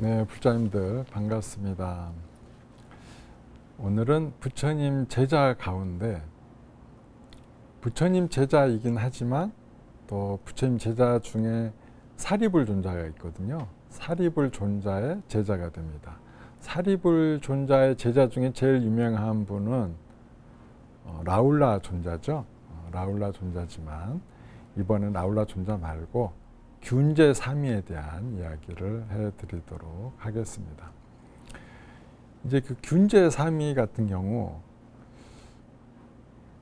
네, 불자님들 반갑습니다. 오늘은 부처님 제자 가운데 부처님 제자이긴 하지만 또 부처님 제자 중에 사리불 존자가 있거든요. 사리불 존자의 제자가 됩니다. 사리불 존자의 제자 중에 제일 유명한 분은 라울라 존자죠. 라울라 존자지만 이번엔 라울라 존자 말고 균제 삼위에 대한 이야기를 해드리도록 하겠습니다. 이제 그 균제 삼위 같은 경우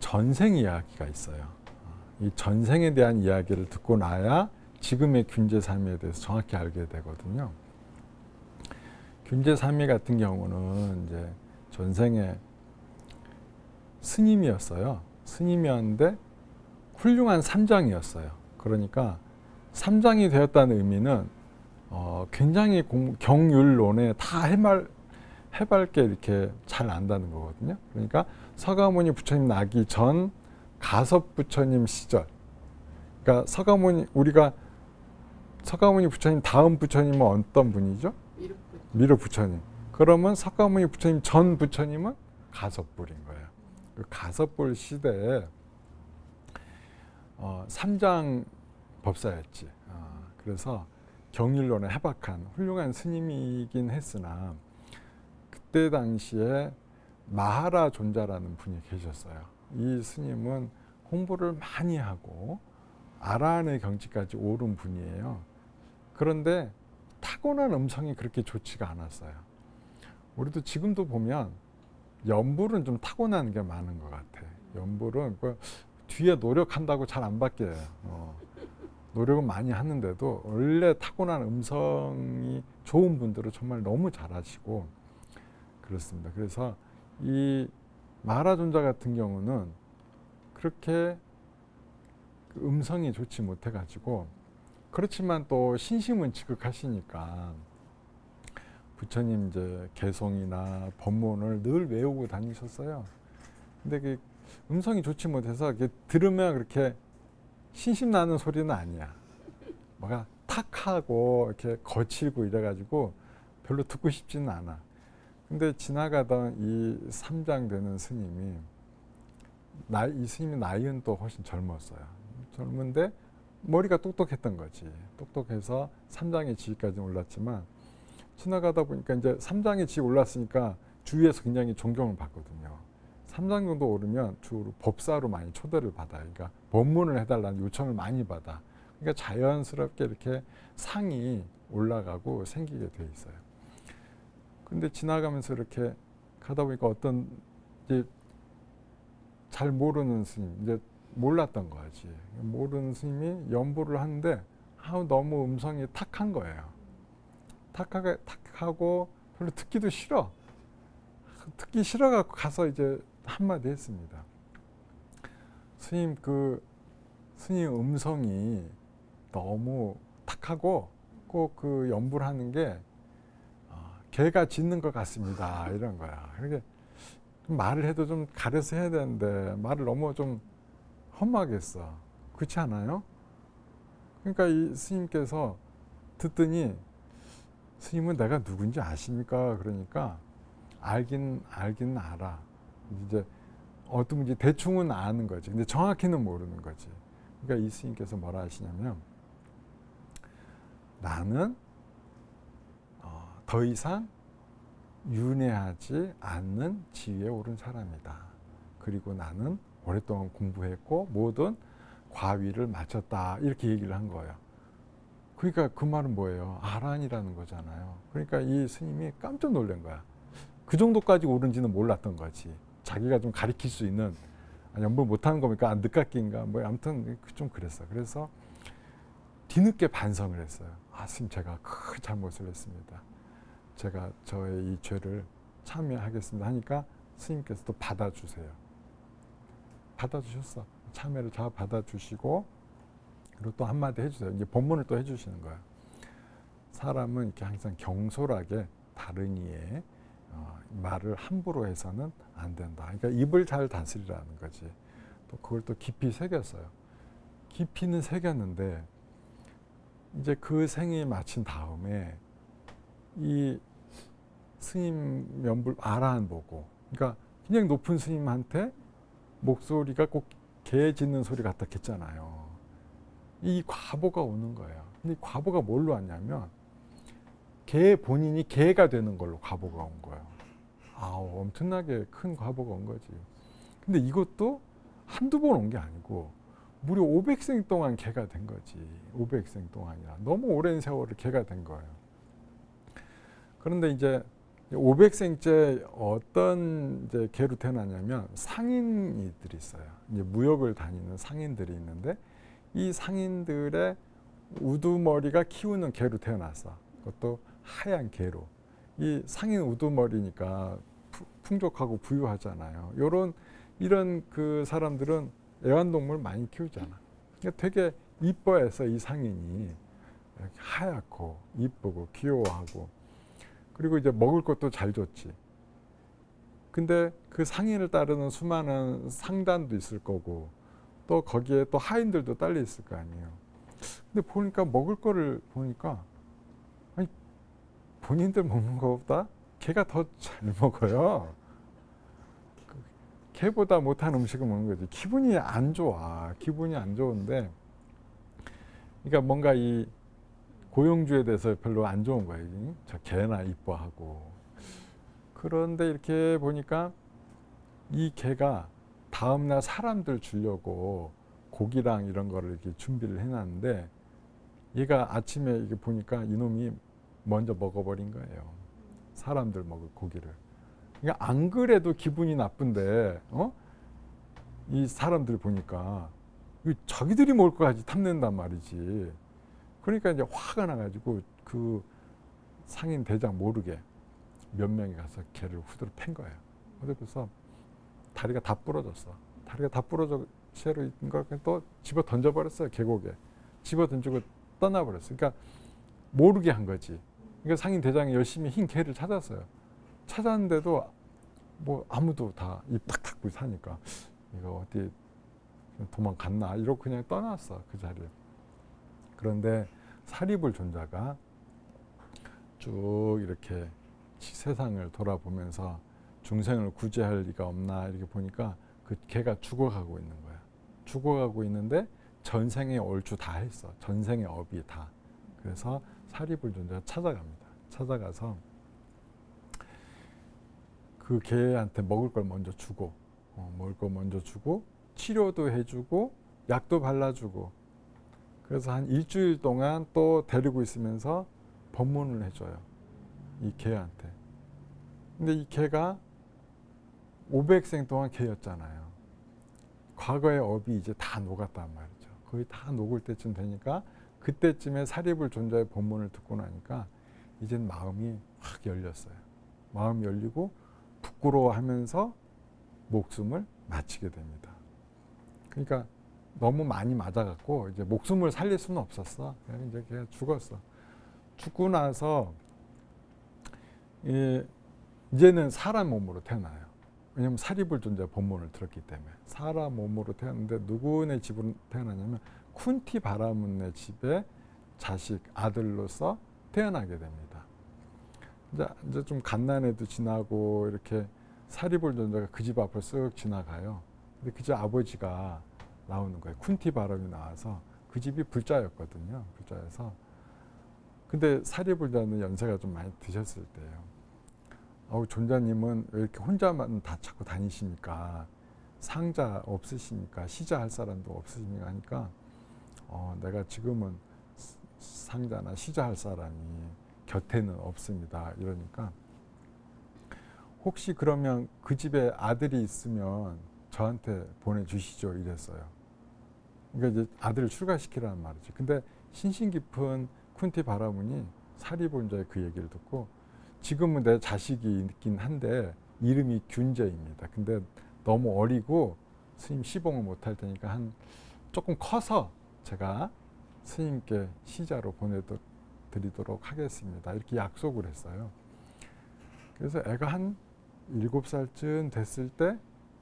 전생 이야기가 있어요. 이 전생에 대한 이야기를 듣고 나야 지금의 균제 삼위에 대해서 정확히 알게 되거든요. 균제 삼위 같은 경우는 이제 전생에 스님이었어요. 스님이었는데 훌륭한 삼장이었어요. 그러니까 삼장이 되었다는 의미는 굉장히 경율론에 다 해맑게 이렇게 잘 안다는 거거든요. 그러니까 서가모니 부처님 나기 전 가섭 부처님 시절, 그러니까 우리가 서가모니 부처님 다음 부처님은 어떤 분이죠? 미륵 부처님. 그러면 서가모니 부처님 전 부처님은 가섭불인 거예요. 그 가섭불 시대에 삼장 법사였지. 그래서 경율론에 해박한 훌륭한 스님이긴 했으나 그때 당시에 마하라 존자라는 분이 계셨어요. 이 스님은 공부를 많이 하고 아라한의 경지까지 오른 분이에요. 그런데 타고난 음성이 그렇게 좋지가 않았어요. 우리도 지금도 보면 연불은 좀 타고나는 게 많은 것 같아. 연불은 뒤에 노력한다고 잘 안 바뀌어요. 노력은 많이 하는데도 원래 타고난 음성이 좋은 분들은 정말 너무 잘하시고 그렇습니다. 그래서 이 마하라 존자 같은 경우는 그렇게 그 음성이 좋지 못해가지고, 그렇지만 또 신심은 지극하시니까 부처님 이제 개송이나 법문을 늘 외우고 다니셨어요. 근데 그 음성이 좋지 못해서 들으면 그렇게 신심 나는 소리는 아니야. 뭐가 탁하고 이렇게 거칠고 이래가지고 별로 듣고 싶지는 않아. 근데 지나가던 이 삼장 되는 스님이 이 스님이 나이는 또 훨씬 젊었어요. 젊은데 머리가 똑똑했던 거지. 똑똑해서 삼장의 지위까지 올랐지만 지나가다 보니까 이제 삼장의 지위 올랐으니까 주위에서 굉장히 존경을 받거든요. 삼장 정도 오르면 주로 법사로 많이 초대를 받아요. 그러니까 법문을 해달라는 요청을 많이 받아. 그러니까 자연스럽게 이렇게 상이 올라가고 생기게 돼 있어요. 근데 지나가면서 이렇게 가다 보니까 어떤 이제 잘 모르는 스님, 이제 몰랐던 거지. 모르는 스님이 연보를 하는데 너무 음성이 탁한 거예요. 탁하고 별로 듣기도 싫어. 듣기 싫어갖고 가서 이제 한마디 했습니다. 스님, 스님 음성이 너무 탁하고 꼭 그 연불 하는 게 개가 짖는 것 같습니다. 이런 거야. 그러니까 말을 해도 좀 가려서 해야 되는데 말을 너무 좀 험하게 했어. 그렇지 않아요? 그러니까 이 스님께서 듣더니 스님은 내가 누군지 아십니까? 그러니까 알긴 알아. 이제 어떤 분인지 대충은 아는 거지. 근데 정확히는 모르는 거지. 그러니까 이 스님께서 뭐라 하시냐면, 나는 더 이상 윤회하지 않는 지위에 오른 사람이다. 그리고 나는 오랫동안 공부했고 모든 과위를 마쳤다. 이렇게 얘기를 한 거예요. 그러니까 그 말은 뭐예요? 아란이라는 거잖아요. 그러니까 이 스님이 깜짝 놀란 거야. 그 정도까지 오른지는 몰랐던 거지. 자기가 좀 가리킬 수 있는, 연불 못하는 겁니까? 늦깎이인가? 뭐 아무튼 좀 그랬어. 그래서 뒤늦게 반성을 했어요. 스님, 제가 큰 잘못을 했습니다. 제가 저의 이 죄를 참여하겠습니다 하니까 스님께서 또 받아주세요. 받아주셨어. 참여를 잘 받아주시고, 그리고 또 한마디 해주세요. 이제 본문을 또 해주시는 거예요. 사람은 이렇게 항상 경솔하게 다른 이의 말을 함부로 해서는 안 된다. 그러니까 입을 잘 다스리라는 거지. 또 그걸 또 깊이 새겼어요. 깊이는 새겼는데 이제 그 생이 마친 다음에 이 스님 면불 아라한 보고, 그러니까 그냥 높은 스님한테 목소리가 꼭 개 짖는 소리 같다 했잖아요. 이 과보가 오는 거예요. 근데 이 과보가 뭘로 왔냐면 개 본인이 개가 되는 걸로 과보가 온 거예요. 아우, 엄청나게 큰 과보가 온 거지. 근데 이것도 한두 번 온 게 아니고 무려 500생 동안 개가 된 거지. 500생 동안이야. 너무 오랜 세월을 개가 된 거예요. 그런데 이제 500생째 어떤 이제 개로 태어나냐면 상인이들이 있어요. 이제 무역을 다니는 상인들이 있는데 이 상인들의 우두머리가 키우는 개로 태어났어. 그것도 하얀 개로. 이 상인 우두머리니까 풍족하고 부유하잖아요. 이런 그 사람들은 애완동물 많이 키우잖아. 그러니까 되게 이뻐해서 이 상인이 하얗고 이쁘고 귀여워하고, 그리고 이제 먹을 것도 잘 줬지. 근데 그 상인을 따르는 수많은 상단도 있을 거고 또 거기에 또 하인들도 딸려 있을 거 아니에요. 근데 보니까 먹을 거를 보니까 아니, 본인들 먹는 것보다 개가 더 잘 먹어요. 개보다 못한 음식을 먹는 거지. 기분이 안 좋아. 기분이 안 좋은데, 그러니까 뭔가 이 고용주에 대해서 별로 안 좋은 거예요. 저 개나 이뻐하고. 그런데 이렇게 보니까 이 개가 다음날 사람들 주려고 고기랑 이런 거를 이렇게 준비를 해놨는데 얘가 아침에 이게 보니까 이놈이 먼저 먹어버린 거예요. 사람들 먹을 고기를. 그러니까 안 그래도 기분이 나쁜데 이 사람들 보니까 자기들이 먹을 거까지 탐낸단 말이지. 그러니까 이제 화가 나가지고 그 상인 대장 모르게 몇 명이 가서 개를 후드로 팬 거예요. 그래서 다리가 다 부러졌어. 다리가 다 부러져 채로 있는 걸 또 집어 던져버렸어요. 계곡에. 집어 던지고 떠나버렸어요. 그러니까 모르게 한 거지. 그러니까 상인 대장이 열심히 흰 개를 찾았어요. 찾았는데도 뭐 아무도 다 입 탁 닫고 사니까 이거 어디 도망갔나 이러고 그냥 떠났어. 그 자리에. 그런데 사리불 존자가 쭉 이렇게 세상을 돌아보면서 중생을 구제할 리가 없나 이렇게 보니까 그 개가 죽어가고 있는 거야. 죽어가고 있는데 전생의 얼추 다 했어. 전생의 업이 다. 그래서 사리불 존자가 찾아갑니다. 찾아가서 그 개한테 먹을 걸 먼저 주고 먹을 걸 먼저 주고 치료도 해주고 약도 발라주고, 그래서 한 일주일 동안 또 데리고 있으면서 법문을 해줘요. 이 개한테. 근데 이 개가 500생 동안 개였잖아요. 과거의 업이 이제 다 녹았단 말이죠. 거의 다 녹을 때쯤 되니까 그때쯤에 사리불 존자의 법문을 듣고 나니까 이젠 마음이 확 열렸어요. 마음이 열리고 부끄러워하면서 목숨을 마치게 됩니다. 그러니까 너무 많이 맞아갖고 이제 목숨을 살릴 수는 없었어. 그냥 이제 걔가 죽었어. 죽고 나서 이제는 사람 몸으로 태어나요. 왜냐하면 사리불 존재 본문을 들었기 때문에. 사람 몸으로 태어났는데 누구네 집으로 태어나냐면 쿤티 바라문네 집의 자식 아들로서 태어나게 됩니다. 이제 좀 갓난애도 지나고 이렇게 사리불 존재가 그 집 앞을 쓱 지나가요. 근데 그 집 아버지가 나오는 거예요. 쿤티 바람이 나와서 그 집이 불자였거든요. 불자여서. 근데 사리불자는 연세가 좀 많이 드셨을 때예요. 존자님은 왜 이렇게 혼자만 다 찾고 다니십니까? 상자 없으십니까? 시자할 사람도 없으십니까? 하니까 내가 지금은 상자나 시자할 사람이 곁에는 없습니다. 이러니까 혹시 그러면 그 집에 아들이 있으면 저한테 보내주시죠. 이랬어요. 그러니까 이제 아들을 출가시키라는 말이지. 근데 신신 깊은 쿤티 바라문이 사리불자의 그 얘기를 듣고 지금은 내 자식이 있긴 한데 이름이 균제입니다. 근데 너무 어리고 스님 시봉을 못할 테니까 한 조금 커서 제가 스님께 시자로 보내드리도록 하겠습니다. 이렇게 약속을 했어요. 그래서 애가 한 7살쯤 됐을 때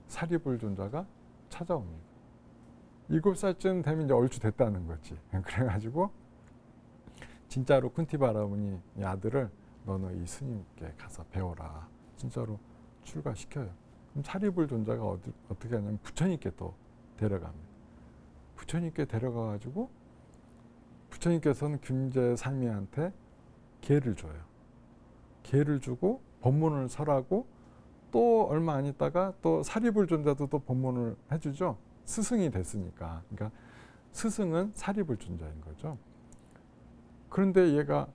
사리불 존자가 찾아옵니다. 7살쯤 되면 이제 얼추 됐다는 거지. 그래가지고 진짜로 쿤티 바라문이 이 아들을 너는 이 스님께 가서 배워라. 진짜로 출가시켜요. 그럼 사리불 존자가 어떻게 하냐면 부처님께 또 데려갑니다. 부처님께 데려가가지고 부처님께서는 균제삼이한테 기회를 줘요. 기회를 주고 법문을 설하고 또 얼마 안 있다가 또 사리불 존자도 또 법문을 해주죠. 스승이 됐으니까. 그러니까 스승은 사리불 존자인 거죠. 그런데 얘가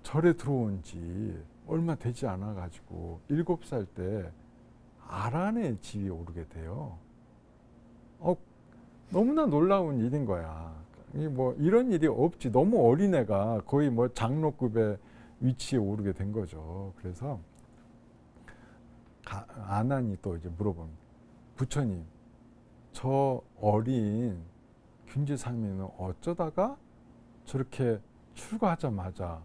절에 들어온 지 얼마 되지 않아 가지고 7살 때 아란의 지위에 오르게 돼요. 너무나 놀라운 일인 거야. 뭐 이런 일이 없지. 너무 어린애가 거의 뭐 장로급의 위치에 오르게 된 거죠. 그래서 아난이 또 이제 물어봅니다. 부처님, 저 어린 균제삼이는 어쩌다가 저렇게 출가하자마자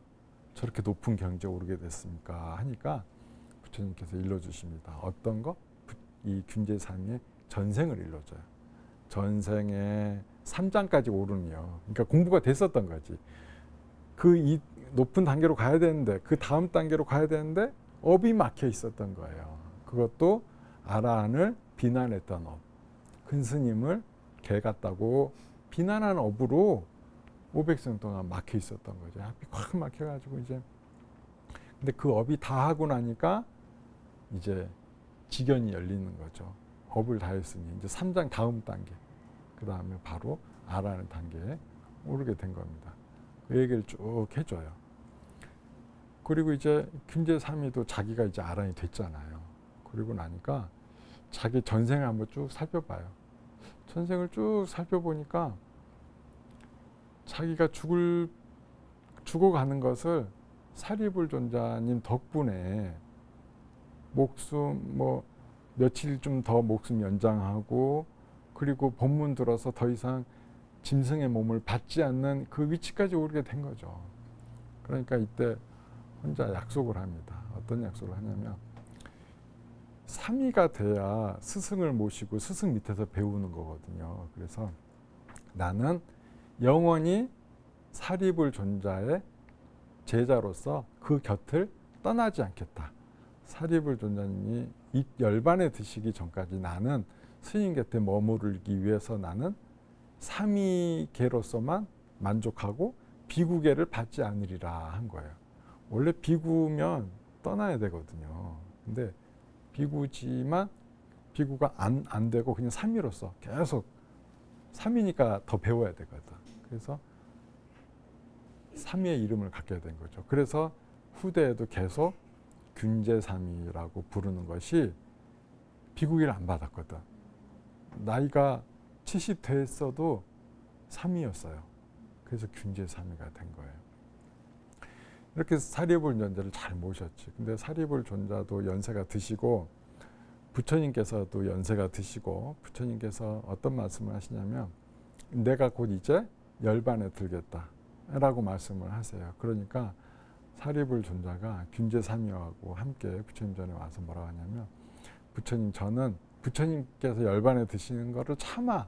저렇게 높은 경지에 오르게 됐습니까? 하니까 부처님께서 일러주십니다. 어떤 거? 이 균제삼이의 전생을 일러줘요. 전생에 3장까지 오르며, 그러니까 공부가 됐었던 거지. 이 높은 단계로 가야 되는데, 그 다음 단계로 가야 되는데 업이 막혀 있었던 거예요. 그것도 아라한을 비난했던 업. 큰 스님을 개 같다고 비난한 업으로 500생 동안 막혀 있었던 거죠. 앞이 꽉 막혀가지고 이제. 근데 그 업이 다 하고 나니까 이제 지견이 열리는 거죠. 업을 다 했으니 이제 3장 다음 단계. 그 다음에 바로 아라는 단계에 오르게 된 겁니다. 그 얘기를 쭉 해줘요. 그리고 이제 균제삼이도 자기가 이제 아란이 됐잖아요. 그리고 나니까 자기 전생을 한번 쭉 살펴봐요. 전생을 쭉 살펴보니까 자기가 죽어가는 것을 사리불 존자님 덕분에 목숨 뭐 며칠 좀 더 목숨 연장하고 그리고 법문 들어서 더 이상 짐승의 몸을 받지 않는 그 위치까지 오르게 된 거죠. 그러니까 이때 혼자 약속을 합니다. 어떤 약속을 하냐면 삼위가 돼야 스승을 모시고 스승 밑에서 배우는 거거든요. 그래서 나는 영원히 사리불 존자의 제자로서 그 곁을 떠나지 않겠다. 사리불 존자님이 이 열반에 드시기 전까지 나는 스님 곁에 머무르기 위해서 나는 삼위계로서만 만족하고 비구계를 받지 않으리라 한 거예요. 원래 비구면 떠나야 되거든요. 근데 비구지만 비구가 안 되고 그냥 삼위로서 계속 삼위니까 더 배워야 되거든. 그래서 삼위의 이름을 갖게 된 거죠. 그래서 후대에도 계속 균제삼위라고 부르는 것이 비구기를 안 받았거든. 나이가 70 됐어도 삼위였어요. 그래서 균제삼위가 된 거예요. 이렇게 사리불 존자를 잘 모셨지. 근데 사리불 존자도 연세가 드시고 부처님께서도 연세가 드시고 부처님께서 어떤 말씀을 하시냐면 내가 곧 이제 열반에 들겠다라고 말씀을 하세요. 그러니까 사리불 존자가 균제삼위하고 함께 부처님 전에 와서 뭐라고 하냐면 부처님 저는 부처님께서 열반에 드시는 거를 차마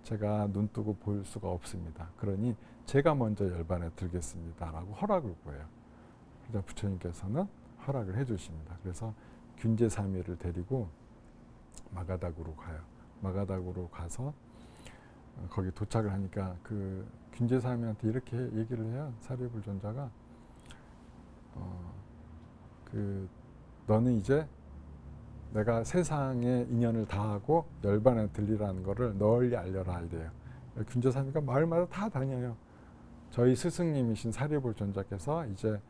제가 눈 뜨고 볼 수가 없습니다. 그러니 제가 먼저 열반에 들겠습니다라고 허락을 구해요. 그래서 부처님께서는 허락을 해주십니다. 그래서 균제삼위를 데리고 마가닥으로 가요. 마가닥으로 가서 거기 도착을 하니까 그 균제삼위한테 이렇게 얘기를 해요. 사리불 존자가 너는 이제 내가 세상의 인연을 다하고 열반에 들리라는 거를 널리 알려라 이래요. 균제삼위가 마을마다 다 다녀요. 저희 스승님이신 사리불 존자께서 이제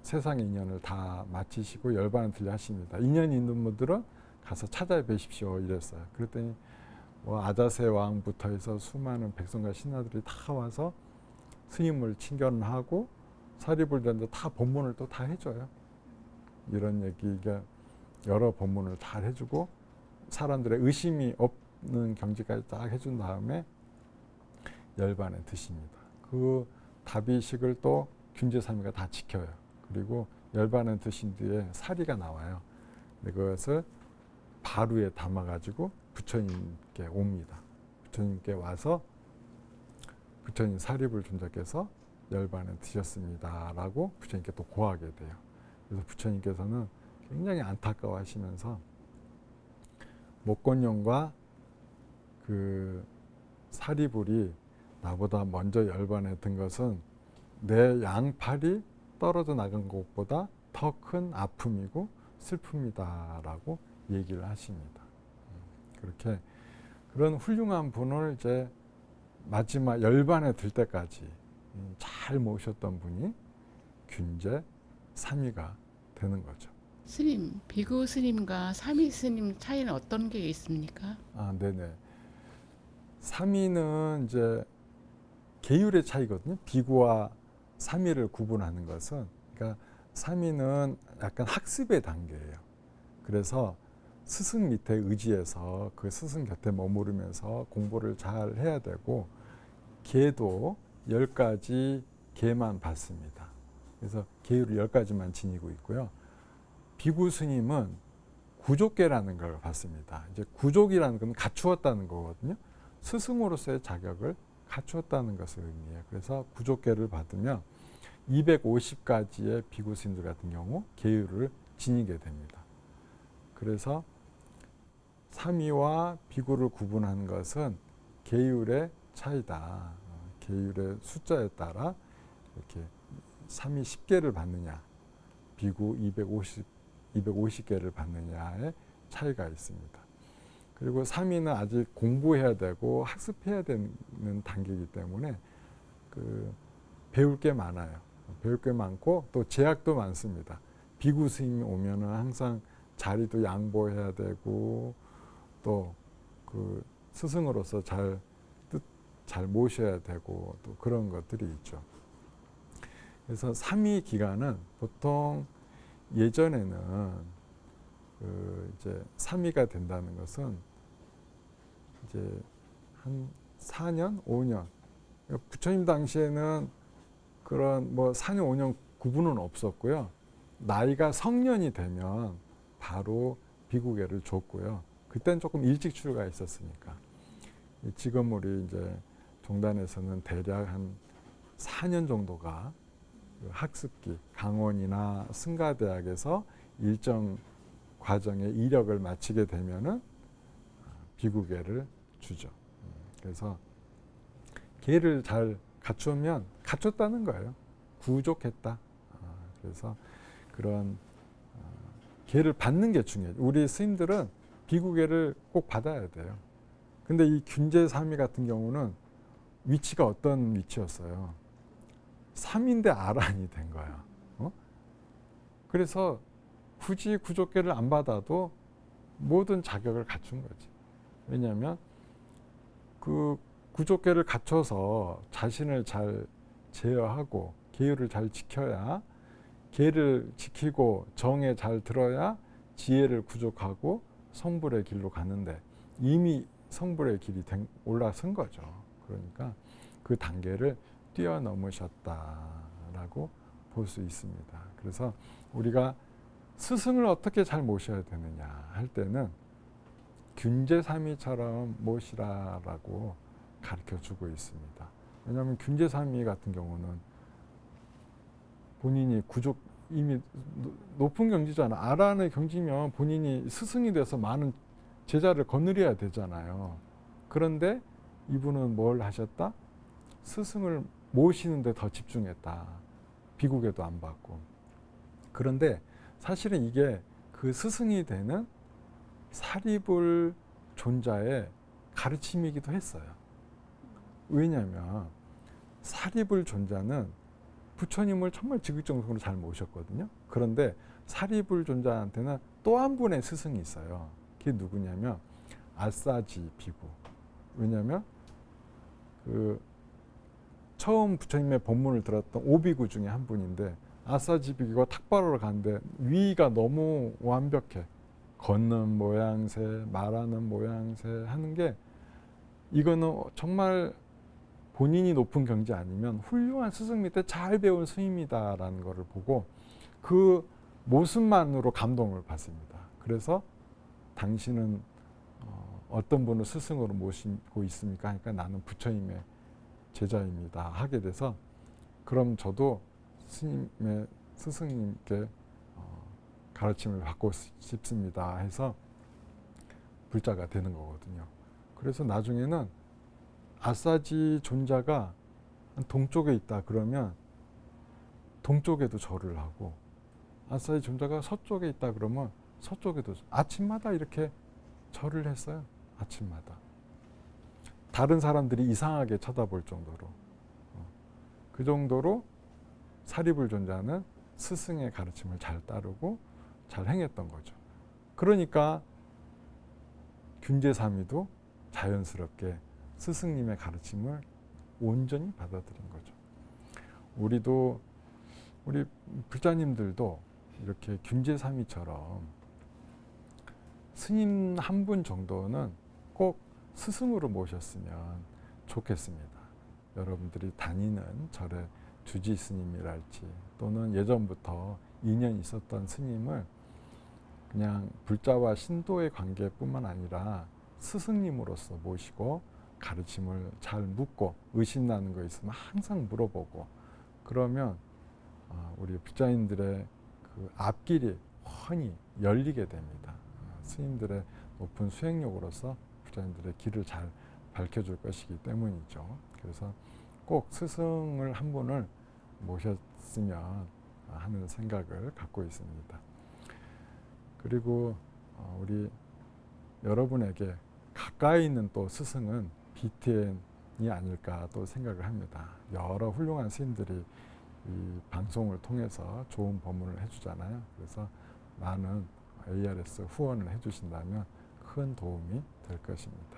세상의 인연을 다 마치시고 열반에 들려 하십니다. 인연이 있는 분들은 가서 찾아뵈십시오 이랬어요. 그랬더니 뭐 아자세 왕부터 해서 수많은 백성과 신하들이 다 와서 스님을 친견하고 사리불 존자 다 법문을 또 다 해줘요. 이런 얘기가 여러 법문을 잘 해주고 사람들의 의심이 없는 경지까지 딱 해준 다음에 열반에 드십니다. 그 다비식을 또 균제삼위가 다 지켜요. 그리고 열반에 드신 뒤에 사리가 나와요. 그것을 바루에 담아가지고 부처님께 옵니다. 부처님께 와서 부처님 사리불 존자께서 열반에 드셨습니다라고 부처님께 또 고하게 돼요. 그래서 부처님께서는 굉장히 안타까워하시면서 목곤룡과 그 사리불이 나보다 먼저 열반에 든 것은 내 양팔이 떨어져 나간 것보다 더 큰 아픔이고 슬픔이다라고 얘기를 하십니다. 그렇게 그런 훌륭한 분을 이제 마지막 열반에 들 때까지 잘 모셨던 분이 균제 삼위가 되는 거죠. 스님, 비구 스님과 삼위 스님 차이는 어떤 게 있습니까? 아, 네네. 삼위는 이제 계율의 차이거든요. 비구와 삼위를 구분하는 것은, 그러니까 삼위는 약간 학습의 단계예요. 그래서 스승 밑에 의지해서 그 스승 곁에 머무르면서 공부를 잘 해야 되고, 계도 10가지 계만 받습니다. 그래서 계율을 10가지만 지니고 있고요. 비구 스님은 구족계라는 걸 받습니다. 이제 구족이라는 건 갖추었다는 거거든요. 스승으로서의 자격을 갖추었다는 것을 의미해요. 그래서 구족계를 받으면 250가지의 비구 스님들 같은 경우 계율을 지니게 됩니다. 그래서 삼위와 비구를 구분하는 것은 계율의 차이다. 계율의 숫자에 따라 이렇게 삼위 10개를 받느냐, 비구 250개를 받느냐의 차이가 있습니다. 그리고 삼위는 아직 공부해야 되고 학습해야 되는 단계이기 때문에 배울 게 많아요. 배울 게 많고 또 제약도 많습니다. 비구 스님이 오면은 항상 자리도 양보해야 되고 또 그 스승으로서 잘 모셔야 되고 또 그런 것들이 있죠. 그래서 삼위 기간은 보통 예전에는 이제 삼위가 된다는 것은 이제 한 4년, 5년. 부처님 당시에는 그런 뭐 4년, 5년 구분은 없었고요. 나이가 성년이 되면 바로 비구계를 줬고요. 그때는 조금 일찍 출가했었으니까. 지금 우리 이제 종단에서는 대략 한 4년 정도가 학습기, 강원이나 승가대학에서 일정 과정의 이력을 마치게 되면은 비구계를 주죠. 그래서 계를 잘 갖추면 갖췄다는 거예요. 구족했다. 그래서 그런 계를 받는 게 중요해요. 우리 스님들은 비구계를 꼭 받아야 돼요. 근데 이 균제 삼위 같은 경우는 위치가 어떤 위치였어요? 3인데 아란이 된 거야. 그래서 굳이 구족계를 안 받아도 모든 자격을 갖춘 거지. 왜냐하면 그 구족계를 갖춰서 자신을 잘 제어하고 계율을 잘 지켜야, 계를 지키고 정에 잘 들어야 지혜를 구족하고 성불의 길로 가는데 이미 성불의 길이 올라선 거죠. 그러니까 그 단계를 뛰어넘으셨다라고 볼 수 있습니다. 그래서 우리가 스승을 어떻게 잘 모셔야 되느냐 할 때는 균제삼위처럼 모시라라고 가르쳐주고 있습니다. 왜냐하면 균제삼위 같은 경우는 본인이 구족 이미 높은 경지잖아. 아란의 경지면 본인이 스승이 돼서 많은 제자를 거느려야 되잖아요. 그런데 이분은 뭘 하셨다? 스승을 모시는 데 더 집중했다. 비구계도 안 받고. 그런데 사실은 이게 그 스승이 되는 사리불 존자의 가르침이기도 했어요. 왜냐하면 사리불 존자는 부처님을 정말 지극정성으로 잘 모셨거든요. 그런데 사리불 존자한테는 또 한 분의 스승이 있어요. 그게 누구냐면 아싸지 비구. 왜냐하면 그 처음 부처님의 법문을 들었던 오비구 중에 한 분인데 아싸지 비구가 탁발하러 가는데 위가 너무 완벽해. 걷는 모양새, 말하는 모양새 하는 게 이거는 정말 본인이 높은 경지 아니면 훌륭한 스승 밑에 잘 배운 스님이다라는 것을 보고 그 모습만으로 감동을 받습니다. 그래서 당신은 어떤 분을 스승으로 모시고 있습니까? 하니까 나는 부처님의 제자입니다. 하게 돼서 그럼 저도 스승님께 가르침을 받고 싶습니다 해서 불자가 되는 거거든요. 그래서 나중에는 아사지 존자가 동쪽에 있다 그러면 동쪽에도 절을 하고, 아사지 존자가 서쪽에 있다 그러면 서쪽에도 아침마다 이렇게 절을 했어요. 아침마다. 다른 사람들이 이상하게 쳐다볼 정도로. 그 정도로 사리불 존자는 스승의 가르침을 잘 따르고 잘 행했던 거죠. 그러니까 균제사미도 자연스럽게 스승님의 가르침을 온전히 받아들인 거죠. 우리 불자님들도 이렇게 균제사미처럼 스님 한 분 정도는 꼭 스승으로 모셨으면 좋겠습니다. 여러분들이 다니는 절의 주지 스님이랄지 또는 예전부터 인연이 있었던 스님을 그냥 불자와 신도의 관계뿐만 아니라 스승님으로서 모시고 가르침을 잘 묻고 의심나는 거 있으면 항상 물어보고, 그러면 우리 불자님들의 그 앞길이 훤히 열리게 됩니다. 스님들의 높은 수행력으로서 불자님들의 길을 잘 밝혀줄 것이기 때문이죠. 그래서 꼭 스승을 한 분을 모셨으면 하는 생각을 갖고 있습니다. 그리고 우리 여러분에게 가까이 있는 또 스승은 BTN이 아닐까 또 생각을 합니다. 여러 훌륭한 스님들이 이 방송을 통해서 좋은 법문을 해주잖아요. 그래서 많은 ARS 후원을 해주신다면 큰 도움이 될 것입니다.